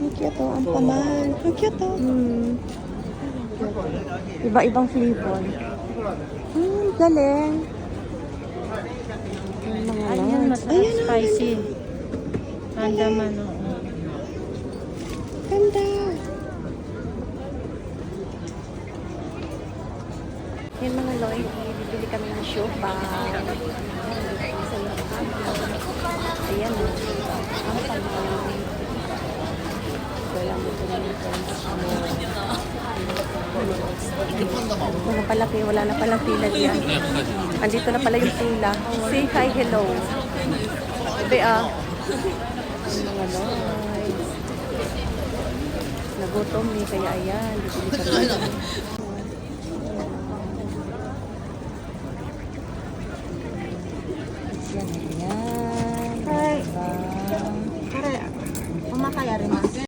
Ang cute oh. Ang paman. Ang cute oh. Iba-ibang flavor. Galing. Yung mga Ayan, nuts. masarap spicy. Andaman, oo. Ganda. Yung mga loy, bibili kami ng siopaw. Ayan o. Ang paman. Wala mo ito mga palaki, wala na palang pila diyan. Andito na pala yung pila. Say hi, hello. Bea. Mga loy. Nagutom ni kaya ayan. Bibili kami.